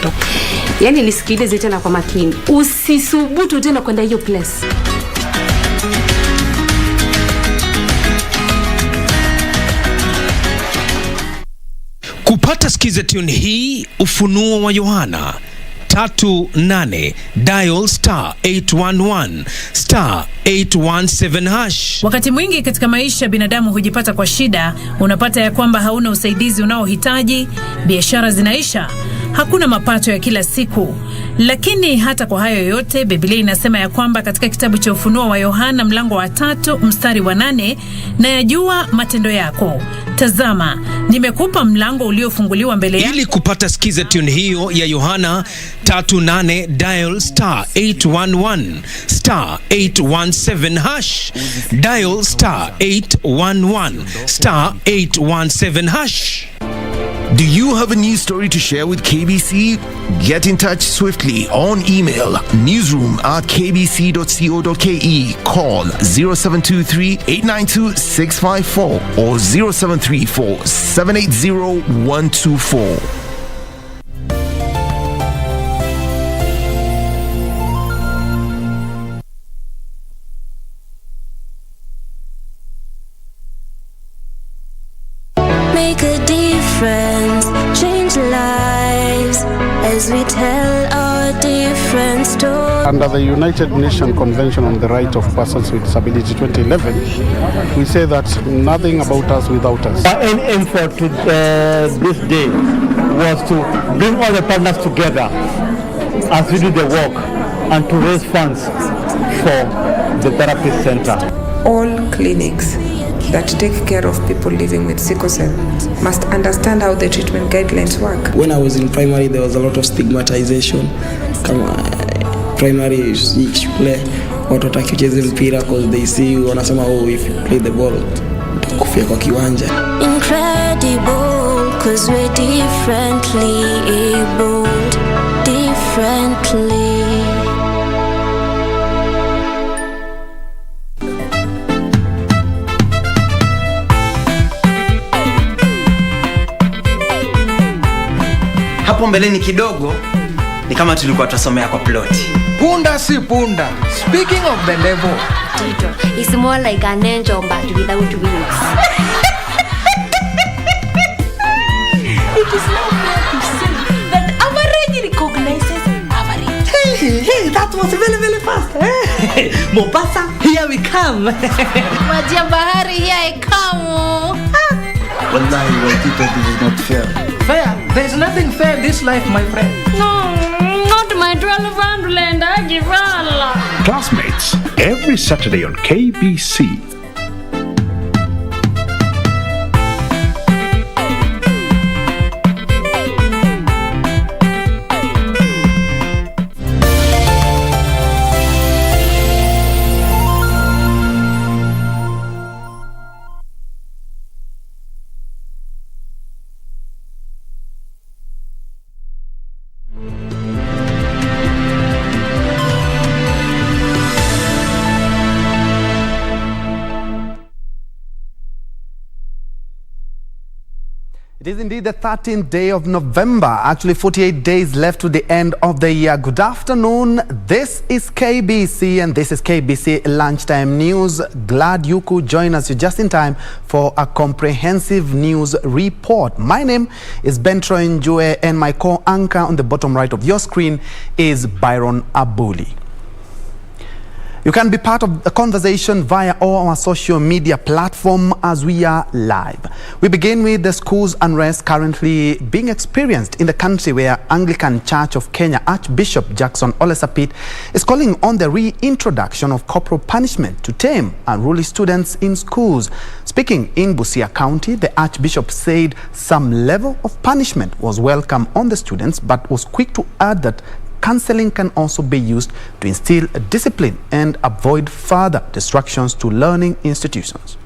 mtoto. Yani nisikilize tena kwa makini. Usisubutu tena kwenda hiyo place. Kupata skiza tune hii, Ufunuo wa Yohana 38, dial *811 *817#. Wakati mwingi katika maisha binadamu hujipata kwa shida, unapata ya kwamba hauna usaidizi unaohitaji, biashara zinaisha, hakuna mapato ya kila siku. Lakini hata kwa hayo yote, Biblia inasema ya kwamba katika kitabu cha Ufunuo wa Yohana mlango wa 3 mstari wa 8, na yajua matendo yako. Tazama, nimekupa mlango uliofunguliwa mbele yako. Ili kupata skiza tune hiyo ya Yohana 38, dial *811 *817#. Dial *811 *817#. Do you have a news story to share with KBC? Get in touch swiftly on email newsroom@kbc.co.ke, call 0723 892 654 or 0734 780 124. Make a difference, change lives as we tell our different stories. Under the United Nations Convention on the Right of Persons with Disability 2011, we say that nothing about us without us. Our aim for this day was to bring all the partners together as we do the work and to raise funds for the therapy center. All clinics that take care of people living with sickle cell must understand how the treatment guidelines work. When I was in primary, there was a lot of stigmatization. Primary shule watu wakicheza mpira because they see you, wanasema oh, if you play the ball utakufia kwa kiwanja. Incredible cause we're differently abled, differently. Hapo mbeleni kidogo ni kama tulikuwa tunasomea kwa ploti. Punda si punda. Speaking of the devil, it's more like an angel but without wings. It is not fair to say that average recognizes average. Hey, that was very, very fast. Mombasa, here we come. Maji ya bahari, here I come. wallahi Waitito, this is not fair. Fair? There is nothing fair in this life, my friend. No, not my 12 land. Classmates, every Saturday on KBC. It is indeed the 13th day of November, actually 48 days left to the end of the year. Good afternoon, this is KBC and this is KBC Lunchtime News. Glad you could join us just in time for a comprehensive news report. My name is Njue and my co-anchor on the bottom right of your screen is Byron Abuli. You can be part of the conversation via all our social media platform as we are live. We begin with the schools unrest currently being experienced in the country, where Anglican Church of Kenya Archbishop Jackson Ole Sapit is calling on the reintroduction of corporal punishment to tame unruly students in schools. Speaking in Busia County, the Archbishop said some level of punishment was welcome on the students, but was quick to add that counseling can also be used to instill discipline and avoid further distractions to learning institutions.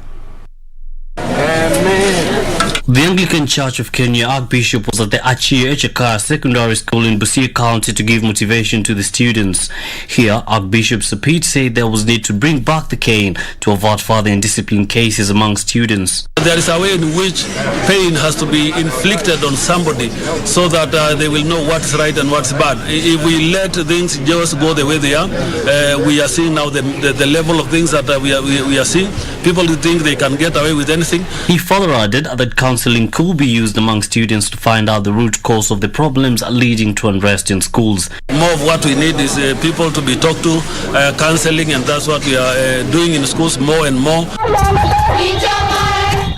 Amen. The Anglican Church of Kenya Archbishop was at the Achie Echekar Secondary School in Busia County to give motivation to the students. Here, Archbishop Sapit said there was need to bring back the cane to avert further indiscipline cases among students. There is a way in which pain has to be inflicted on somebody so that they will know what's right and what's bad. If we let things just go the way they are, we are seeing now the level of things that we are seeing. People who think they can get away with anything. He further added that counseling could be used among students to find out the root cause of the problems leading to unrest in schools. More of what we need is people to be talked to, counseling, and that's what we are doing in schools more and more.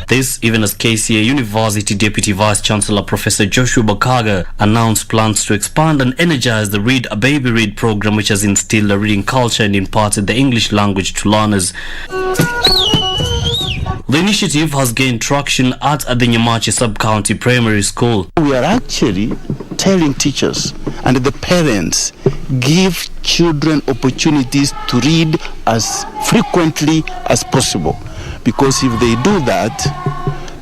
This even as KCA University Deputy Vice Chancellor Professor Joshua Bakaga announced plans to expand and energize the Read a Baby Read program, which has instilled a reading culture and imparted the English language to learners. The initiative has gained traction at the Nyamache Sub-County Primary School. We are actually telling teachers and the parents, give children opportunities to read as frequently as possible. Because if they do that,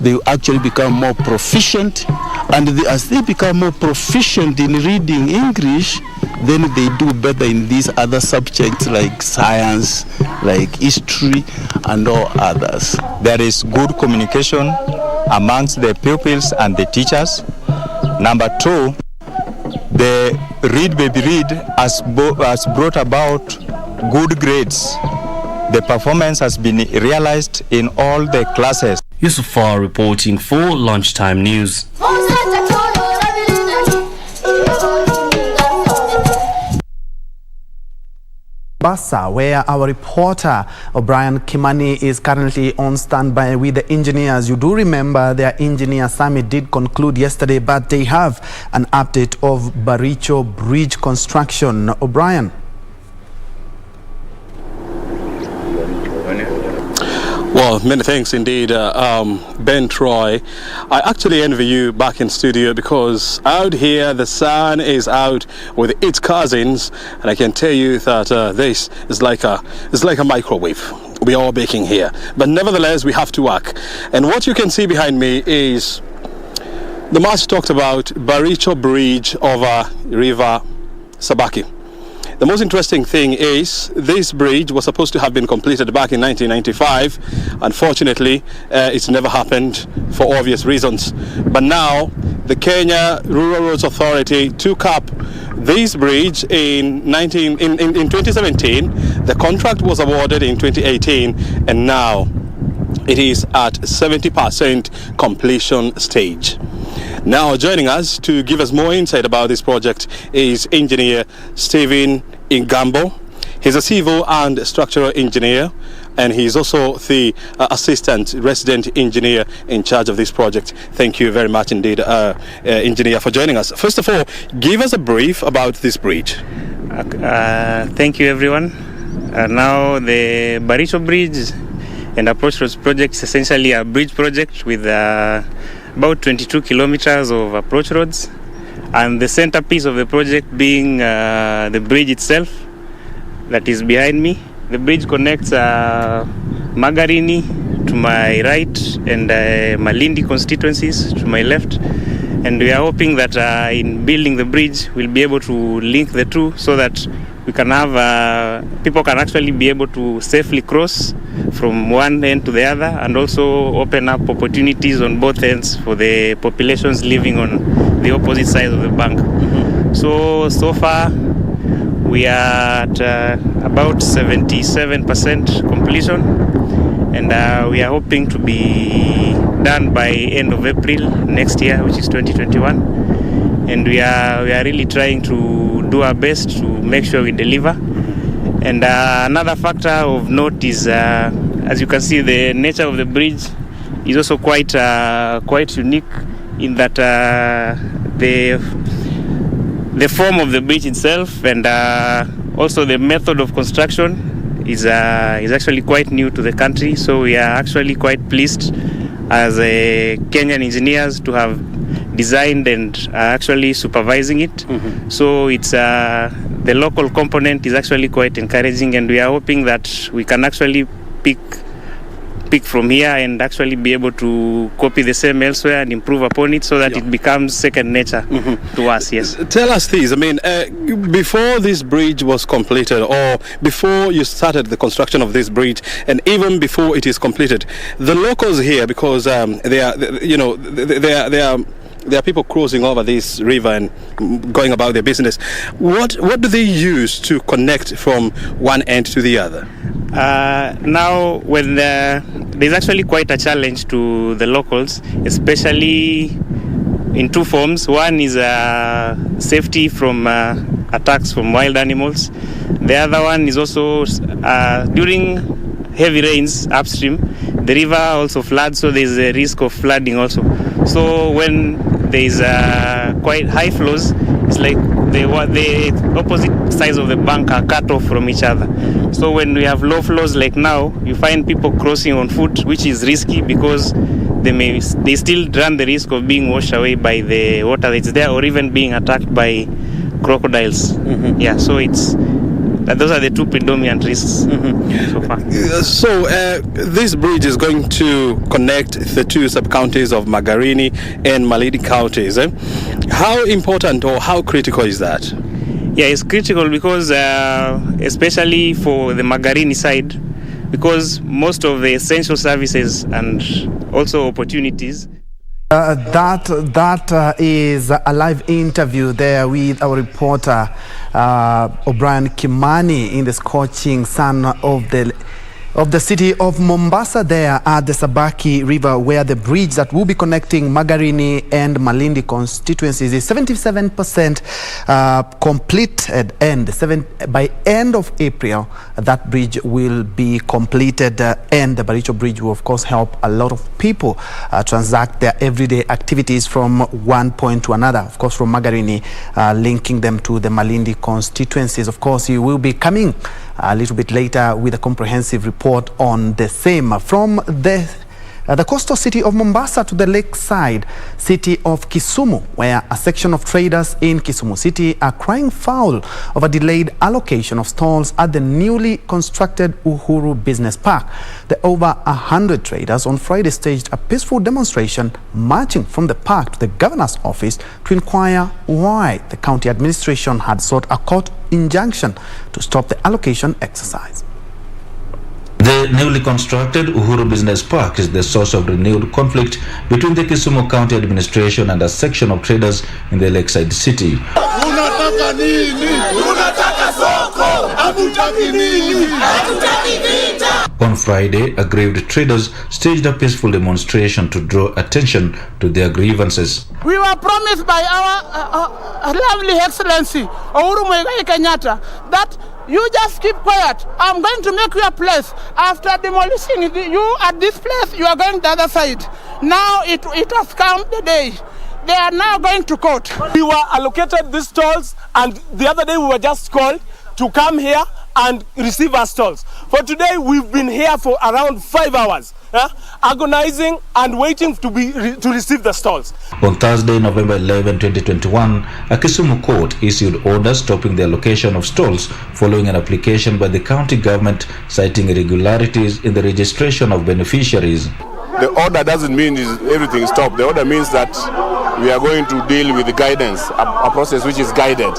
they actually become more proficient. And as they become more proficient in reading English, then they do better in these other subjects like science, like history, and all others. There is good communication amongst the pupils and the teachers. Number two, the Read Baby Read has brought about good grades. The performance has been realized in all the classes. Yusufar reporting for Lunchtime News. Basa, where our reporter O'Brien Kimani is currently on standby with the engineers. You do remember their engineer summit did conclude yesterday, but they have an update of Baricho Bridge construction. O'Brien. Well, many thanks indeed, Ben Troy. I actually envy you back in studio because out here the sun is out with its cousins, and I can tell you that this is like a microwave. We are all baking here, but nevertheless we have to work. And what you can see behind me is the March talked about Baricho Bridge over River Sabaki. The most interesting thing is this bridge was supposed to have been completed back in 1995. Unfortunately, it's never happened for obvious reasons. But now, the Kenya Rural Roads Authority took up this bridge in 2017. The contract was awarded in 2018, and now it is at 70% completion stage. Now joining us to give us more insight about this project is engineer Stephen Ingambo. He's a civil and structural engineer, and he's also the assistant resident engineer in charge of this project. Thank you very much indeed, engineer, for joining us. First of all, give us a brief about this bridge. Thank you, everyone. Now the Baricho Bridge and Approach Roads project is essentially a bridge project with about 22 kilometers of approach roads, and the centerpiece of the project being the bridge itself that is behind me. The bridge connects Magarini to my right and Malindi constituencies to my left, and we are hoping that in building the bridge we'll be able to link the two so that we can have people can actually be able to safely cross from one end to the other, and also open up opportunities on both ends for the populations living on the opposite side of the bank. So far we are at about 77% completion, and we are hoping to be done by end of April next year, which is 2021. And we are really trying to do our best to make sure we deliver. And another factor of note is, as you can see, the nature of the bridge is also quite unique in that the form of the bridge itself and also the method of construction is actually quite new to the country. So we are actually quite pleased as Kenyan engineers to have designed and actually supervising it. Mm-hmm. So it's the local component is actually quite encouraging, and we are hoping that we can actually pick pick from here and actually be able to copy the same elsewhere and improve upon it so that it becomes second nature to us. Yes. Tell us this. I mean, before this bridge was completed, or before you started the construction of this bridge, and even before it is completed, the locals here, because there are people crossing over this river and going about their business. What do they use to connect from one end to the other? Now, when there's actually quite a challenge to the locals, especially in two forms. One is safety from attacks from wild animals. The other one is also during heavy rains upstream, the river also floods, so there's a risk of flooding also. So when there's quite high flows, it's like the opposite sides of the bank are cut off from each other. So when we have low flows like now, you find people crossing on foot, which is risky because they still run the risk of being washed away by the water that's there, or even being attacked by crocodiles. Yeah, so those are the two predominant risks so far. So this bridge is going to connect the two sub-counties of Magarini and Malindi counties. How important or how critical is that? Yeah, it's critical because especially for the Magarini side, because most of the essential services and also opportunities. That is a live interview there with our reporter O'Brien Kimani in the scorching sun of the city of Mombasa, there at the Sabaki River, where the bridge that will be connecting Magarini and Malindi constituencies is 77% completed, and by end of April that bridge will be completed, and the Baricho Bridge will of course help a lot of people transact their everyday activities from one point to another, of course from Magarini, linking them to the Malindi constituencies. Of course, you will be coming a little bit later with a comprehensive report on the same. From the coastal city of Mombasa to the lakeside city of Kisumu, where a section of traders in Kisumu City are crying foul of a delayed allocation of stalls at the newly constructed Uhuru Business Park. The over 100 traders on Friday staged a peaceful demonstration marching from the park to the governor's office to inquire why the county administration had sought a court injunction to stop the allocation exercise. The newly constructed Uhuru Business Park is the source of renewed conflict between the Kisumu County administration and a section of traders in the lakeside city. On Friday, aggrieved traders staged a peaceful demonstration to draw attention to their grievances. We were promised by our lovely Excellency Uhuru Muigai Kenyatta that you just keep quiet. I'm going to make you a place. After demolishing you at this place, you are going the other side. Now it has come the day. They are now going to court. We were allocated these stalls, and the other day we were just called to come here and receive our stalls. For today, we've been here for around 5 hours, agonizing and waiting to receive the stalls. On Thursday, November 11, 2021, a Kisumu court issued orders stopping the allocation of stalls following an application by the county government citing irregularities in the registration of beneficiaries. The order doesn't mean everything is stopped. The order means that we are going to deal with the guidance, a process which is guided.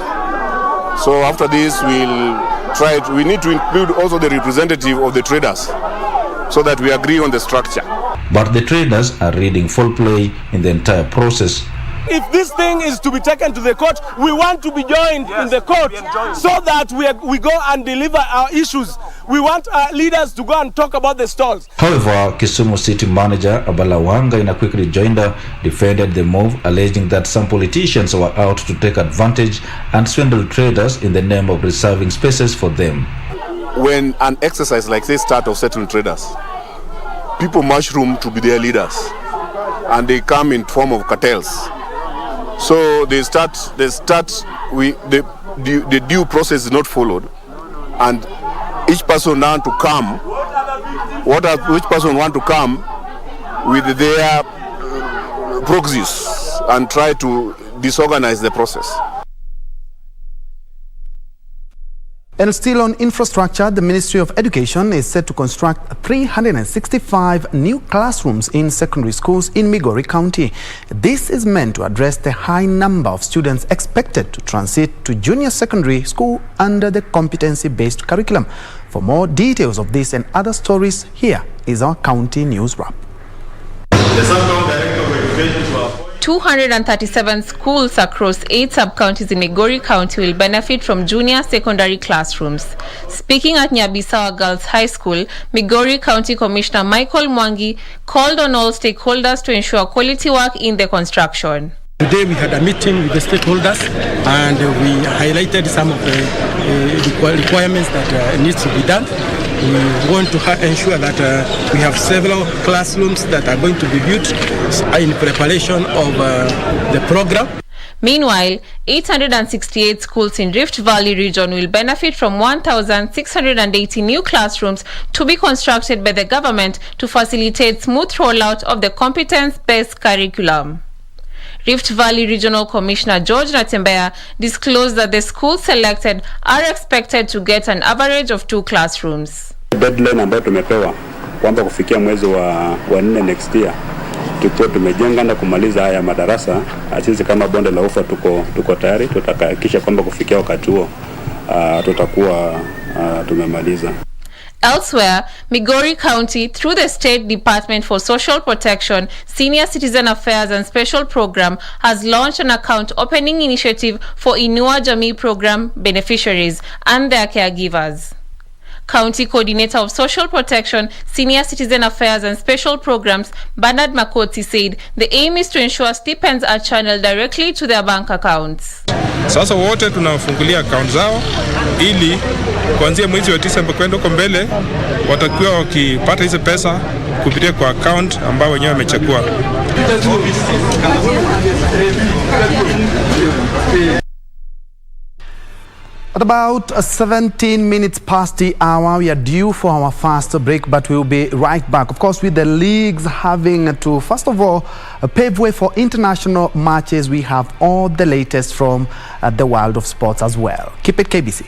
So after this, we need to include also the representative of the traders so that we agree on the structure. But the traders are reading full play in the entire process. If this thing is to be taken to the court, we want to be joined in the court so that we go and deliver our issues. We want our leaders to go and talk about the stalls. However, Kisumu City Manager Abala Wanga, in a quick rejoinder, defended the move, alleging that some politicians were out to take advantage and swindle traders in the name of reserving spaces for them. When an exercise like this starts of settling traders, people mushroom to be their leaders, and they come in form of cartels. So the due process is not followed, and each person now to come, which person want to come with their proxies and try to disorganize the process. And still on infrastructure, the Ministry of Education is set to construct 365 new classrooms in secondary schools in Migori County. This is meant to address the high number of students expected to transit to junior secondary school under the competency-based curriculum. For more details of this and other stories, here is our county news wrap. The Sub-County Director of Education to appoint 237 schools across 8 sub-counties in Migori County will benefit from junior secondary classrooms. Speaking at Nyabisawa Girls High School, Migori County Commissioner Michael Mwangi called on all stakeholders to ensure quality work in the construction. Today we had a meeting with the stakeholders and we highlighted some of the requirements that needs to be done. We want to ensure that we have several classrooms that are going to be built in preparation of the program. Meanwhile, 868 schools in Rift Valley region will benefit from 1,680 new classrooms to be constructed by the government to facilitate smooth rollout of the competence-based curriculum. Rift Valley Regional Commissioner George Natembea disclosed that the schools selected are expected to get an average of 2 classrooms. Deadline ambayo tumepewa kwamba kufikia mwezi wa 4 next year tukiwa tumejenga na kumaliza haya madarasa, sisi kama bonde la ufa tuko tayari, tutahakikisha kwamba kufikia wakati huo tutakuwa tumemaliza. Elsewhere, Migori County, through the State Department for Social Protection, Senior Citizen Affairs and Special Program, has launched an account opening initiative for Inua Jamii Program beneficiaries and their caregivers. County Coordinator of Social Protection, Senior Citizen Affairs and Special Programs, Bernard Makoti, said the aim is to ensure stipends are channeled directly to their bank accounts. Sasa wote tunafungulia account zao ili kuanzia mwezi wa 9 kwenda huko mbele watakuwa wakipata hizo pesa kupitia kwa account ambao wenyewe wamechagua. At about 17 minutes past the hour, we are due for our first break, but we'll be right back. Of course, with the leagues having to, first of all, pave way for international matches, we have all the latest from the world of sports as well. Keep it KBC.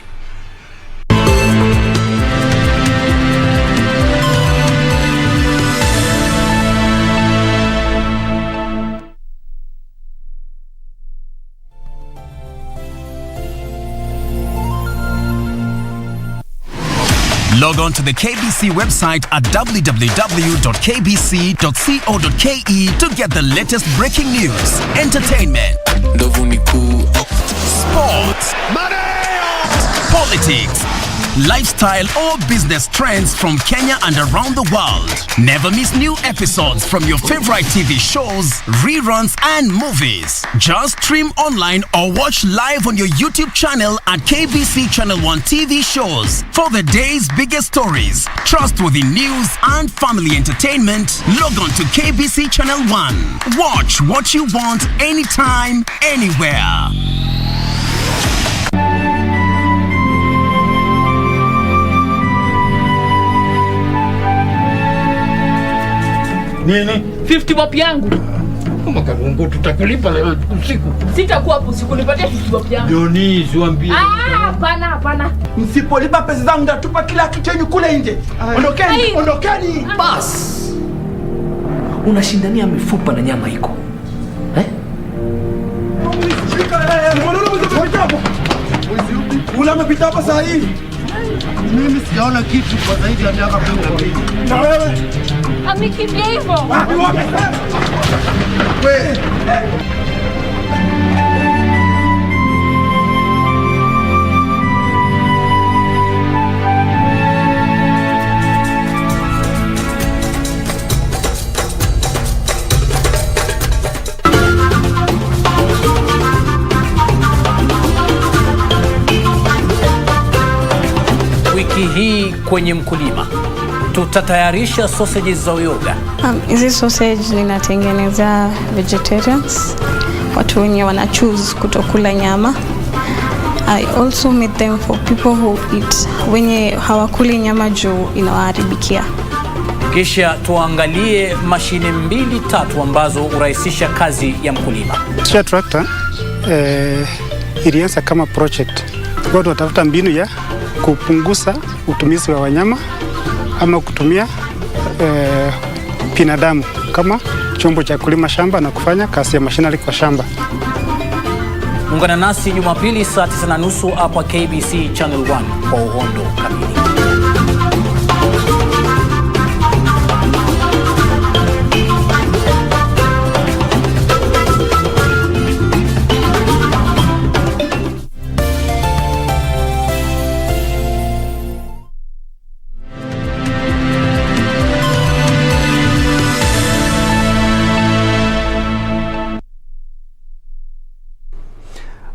Log on to the KBC website at www.kbc.co.ke to get the latest breaking news, entertainment, sports, politics, lifestyle or business trends from Kenya and around the world. Never miss new episodes from your favorite TV shows, reruns and movies. Just stream online or watch live on your YouTube channel at KBC Channel 1 TV shows. For the day's biggest stories, trustworthy news and family entertainment, log on to KBC Channel 1. Watch what you want anytime, anywhere. Nini? 50 bob yangu. Mkagongo tutakulipa leo usiku. Sitakuwa hapo usiku, nipatie 50 bob yangu. Joni, ziambie. Hapana. Msipolipa pesa zangu ndatupa kila kitu chenu kule nje. Ondokeni. Bas. Unashindania mifupa na nyama iko. Ula umepita hapa saa hii. Mimi sijaona kitu kwa zaidi ya miaka 12. Na wewe? Amekimbia hivyo. Wewe. Wiki hii kwenye mkulima tutatayarisha sausages za uyoga. Hizi sausage ninatengeneza vegetarians, watu wenye wana choose kutokula nyama. I also made them for people who eat, wenye hawakuli nyama juu inawaharibikia. Kisha tuangalie mashine 2-3 ambazo urahisisha kazi ya mkulima. Tractor ilianza kama project watu watafuta mbinu ya kupunguza utumizi wa wanyama ama kutumia binadamu kama chombo cha kulima shamba na kufanya kazi ya mashinari kwa shamba. Ungana nasi Jumapili saa 9:30 hapa KBC Channel 1 kwa uhondo kamili.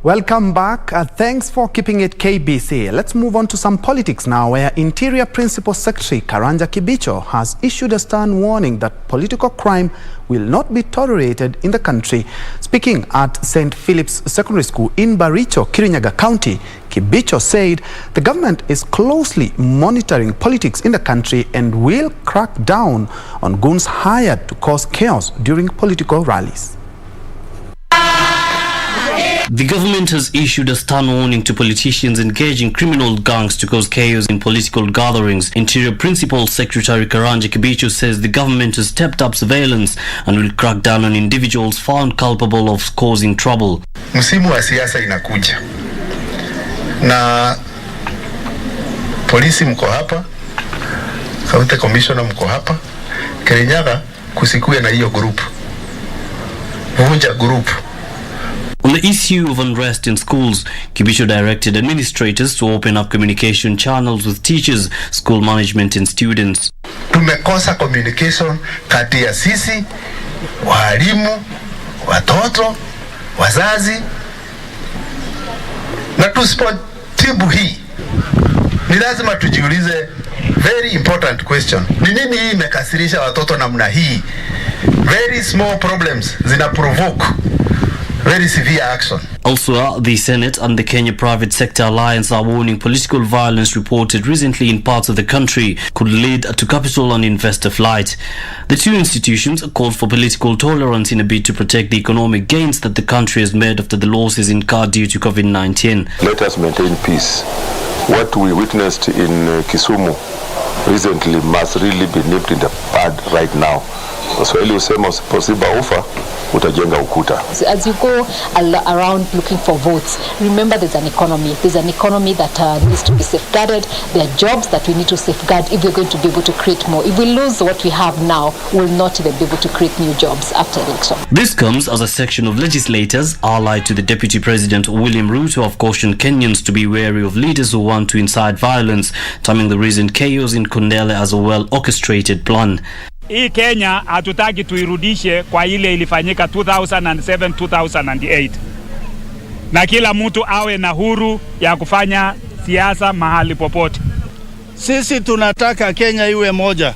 Welcome back. Thanks for keeping it KBC. Let's move on to some politics now, where Interior Principal Secretary Karanja Kibicho has issued a stern warning that political crime will not be tolerated in the country. Speaking at St. Philip's Secondary School in Baricho, Kirinyaga County, Kibicho said the government is closely monitoring politics in the country and will crack down on goons hired to cause chaos during political rallies. The government has issued a stern warning to politicians engaging criminal gangs to cause chaos in political gatherings. Interior Principal Secretary Karanja Kibicho says the government has stepped up surveillance and will crack down on individuals found culpable of causing trouble. Msimu wa siasa inakuja na polisi mko hapa, County Commissioner mko hapa, Kirinyaga kusikue na hiyo group. Vunja group. On the issue of unrest in schools, Kibicho directed administrators to open up communication channels with teachers, school management and students. Tumekosa communication kati ya sisi, walimu, watoto, wazazi. Na tusipotibu hii, ni lazima tujiulize very important question. Ni nini hii imekasirisha watoto namna hii? Very small problems zina provoke very severe action. Also, the Senate and the Kenya Private Sector Alliance are warning political violence reported recently in parts of the country could lead to capital and investor flight. The two institutions called for political tolerance in a bid to protect the economic gains that the country has made after the losses incurred due to COVID-19. Let us maintain peace. What we witnessed in Kisumu recently must really be nipped in the bud right now. Swahili husema usipoziba ufa utajenga ukuta. As you go around looking for votes, remember there's an economy. There's an economy that needs to be safeguarded. There are jobs that we need to safeguard if we're going to be able to create more. If we lose what we have now, we'll not even be able to create new jobs after election. This comes as a section of legislators allied to the Deputy President William Ruto have cautioned Kenyans to be wary of leaders who want to incite violence, terming the recent chaos in Kondele as a well-orchestrated plan. Hii Kenya hatutaki tuirudishe kwa ile ilifanyika 2007-2008. Na kila mtu awe na huru ya kufanya siasa mahali popote. Sisi tunataka Kenya iwe moja.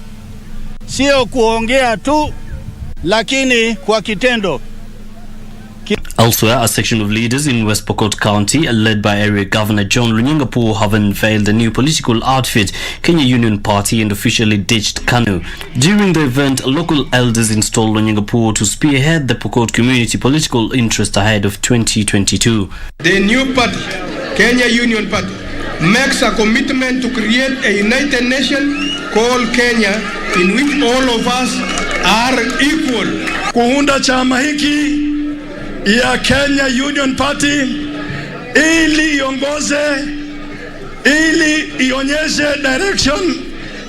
Sio kuongea tu, lakini kwa kitendo. Elsewhere, a section of leaders in West Pokot County, led by Area Governor John Lunyangapu, have unveiled a new political outfit, Kenya Union Party, and officially ditched KANU. During the event, local elders installed Lunyangapu to spearhead the Pokot community political interest ahead of 2022. The new party, Kenya Union Party, makes a commitment to create a united nation called Kenya, in which all of us are equal. Kuunda chama hiki ya Kenya Union Party ili iongoze, ili ionyeshe direction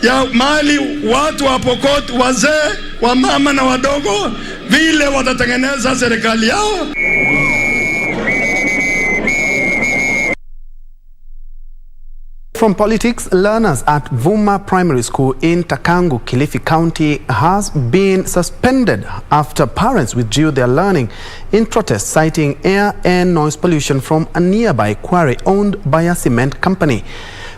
ya mali watu wa Pokot, wazee, wa mama na wadogo, vile watatengeneza serikali yao. From politics, learners at Vuma Primary School in Takangu, Kilifi County has been suspended after parents withdrew their learning in protest, citing air and noise pollution from a nearby quarry owned by a cement company.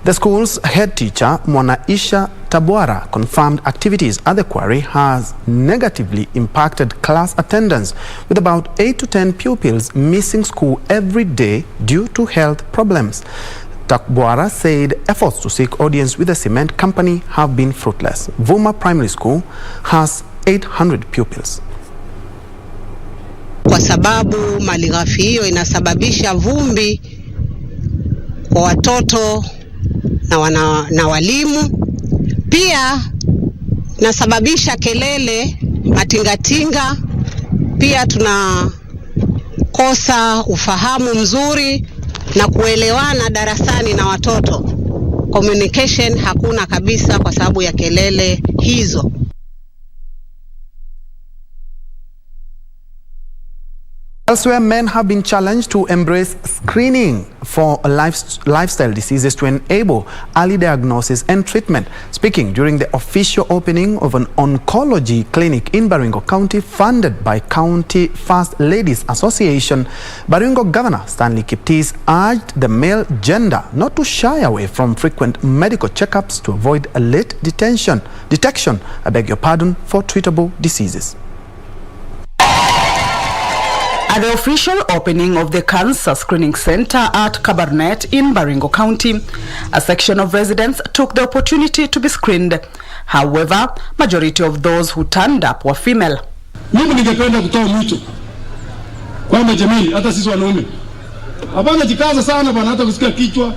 The school's head teacher, Mwanaisha Tabwara, confirmed activities at the quarry has negatively impacted class attendance, with about 8 to 10 pupils missing school every day due to health problems. Tabwara said efforts to seek audience with the cement company have been fruitless. Vuma Primary School has 800 pupils. Kwa sababu malighafi hiyo inasababisha vumbi kwa watoto na walimu. Pia nasababisha kelele, matingatinga. Pia tunakosa ufahamu mzuri na kuelewana darasani na watoto. Communication hakuna kabisa kwa sababu ya kelele hizo. Elsewhere, men have been challenged to embrace screening for lifestyle diseases to enable early diagnosis and treatment. Speaking during the official opening of an oncology clinic in Baringo County, funded by County First Ladies Association, Baringo Governor Stanley Kiptis urged the male gender not to shy away from frequent medical checkups to avoid a late detection, for treatable diseases. At the official opening of the Cancer Screening Center at Kabarnet in Baringo County, a section of residents took the opportunity to be screened. However, majority of those who turned up were female. Mimi ningependa kutoa mwito kwamba jamii, hata sisi wanaume hapana jikaza sana bwana, hata kusikia kichwa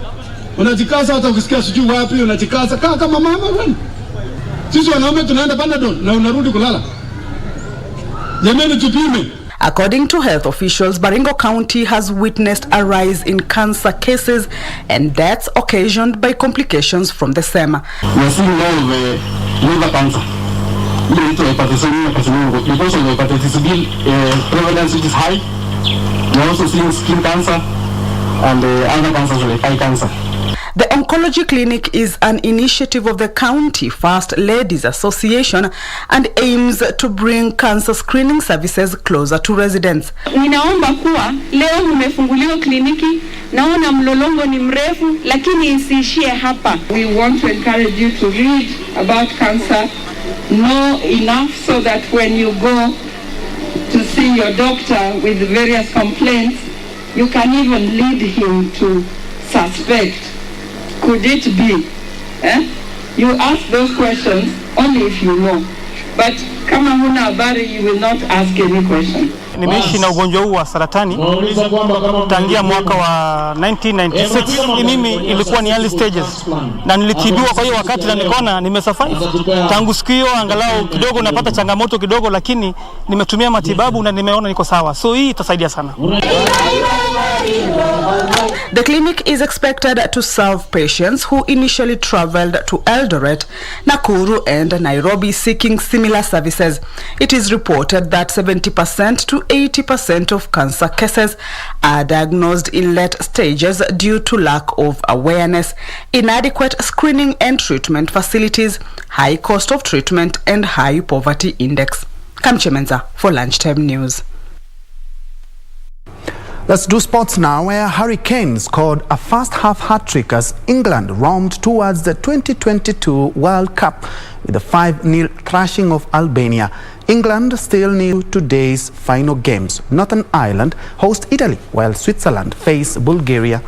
unajikaza, hata kusikia sijui wapi unajikaza, kama mama bwana. Sisi wanaume tunaenda Panadol na unarudi kulala. Jamii tupime. According to health officials, Baringo County has witnessed a rise in cancer cases and deaths occasioned by complications from the same. We are seeing more of liver cancer. Because of the hepatitis B prevalence which is high, we are also seeing skin cancer and other cancers like eye cancer. The oncology clinic is an initiative of the County First Ladies Association and aims to bring cancer screening services closer to residents. Ninaomba kuwa leo mmefunguliwa kliniki, naona mlolongo ni mrefu lakini isiishie hapa. We want to encourage you to read about cancer, know enough so that when you go to see your doctor with various complaints, you can even lead him to suspect. Could it be? You ask those questions only if you know. But kama huna habari, you will not ask any question. Nimeishi na ugonjwa huu wa saratani tangia mwaka wa 1996. Mimi ilikuwa ni early stages na nilitibiwa kwa hiyo wakati na nikaona nimesurvive. Tangu siku hiyo angalau kidogo napata changamoto kidogo, lakini nimetumia matibabu na nimeona niko sawa. So hii itasaidia sana. The clinic is expected to serve patients who initially traveled to Eldoret, Nakuru and Nairobi seeking similar services. It is reported that 70% to 80% of cancer cases are diagnosed in late stages due to lack of awareness, inadequate screening and treatment facilities, high cost of treatment and high poverty index. Kamchemenza for Lunchtime News. Let's do sports now, where Hurricanes scored a first-half hat-trick as England roamed towards the 2022 World Cup with a 5-0 thrashing of Albania. England still need today's final games. Northern Ireland host Italy, while Switzerland face Bulgaria.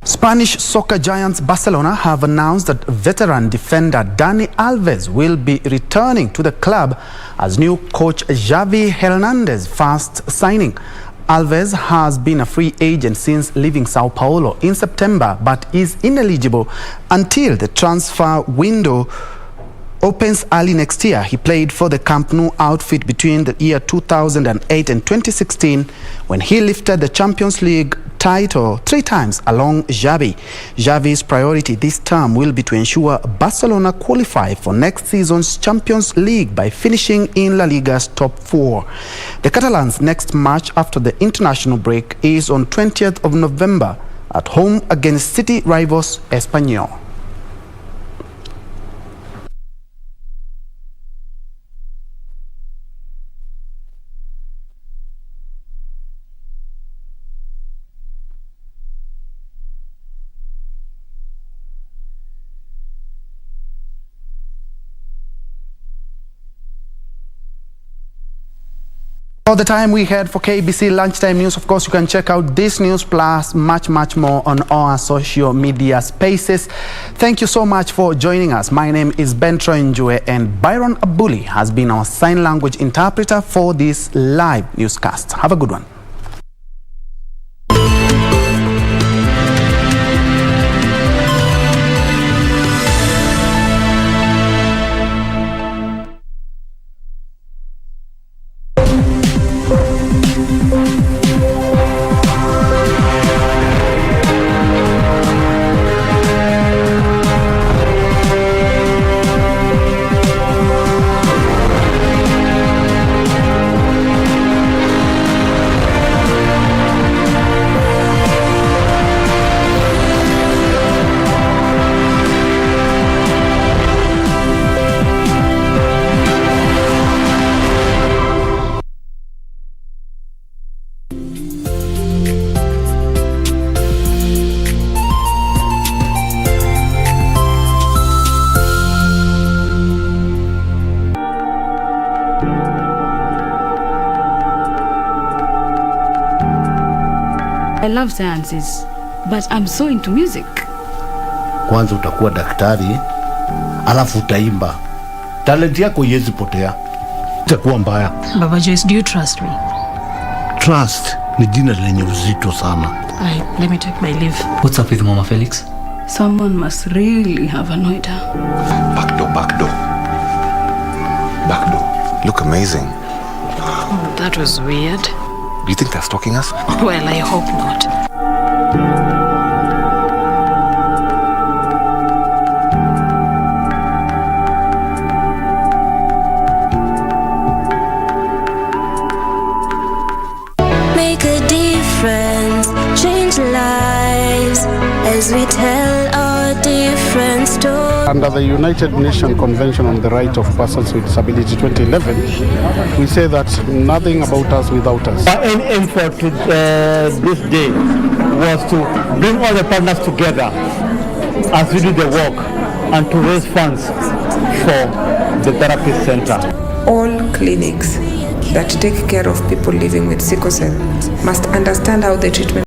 Spanish soccer giants Barcelona have announced that veteran defender Dani Alves will be returning to the club as new coach Xavi Hernandez's first signing. Alves has been a free agent since leaving Sao Paulo in September, but is ineligible until the transfer window opens early next year. He played for the Camp Nou outfit between the year 2008 and 2016 when he lifted the Champions League title 3 times along Xavi. Xavi's priority this term will be to ensure Barcelona qualify for next season's Champions League by finishing in La Liga's top 4. The Catalans' next match after the international break is on 20th of November at home against city rivals Espanyol. All the time we had for KBC Lunchtime News. Of course, you can check out this news plus much more on our social media spaces. Thank you so much for joining us. My name is Njue, and Byron Abuli has been our sign language interpreter for this live newscast. Have a good one. I love sciences, but I'm so into music. Kwanza utakuwa daktari, alafu utaimba. Talent yako haiwezi potea. Itakuwa mbaya. Baba Joyce, do you trust me? Trust ni jina lenye uzito sana. Let me take my leave. What's up with Mama Felix? Someone must really have annoyed her. Back door. Look amazing. Oh, that was weird. Do you think they're stalking us? Well, I hope not. Make a difference, change lives as we tell our different stories. Under the United Nations Convention on the Right of Persons with Disability 2011, we say that nothing about us without us. Our aim for this day was to bring all the partners together as we do the work and to raise funds for the therapy center. All clinics that take care of people living with sickle cell must understand how the treatment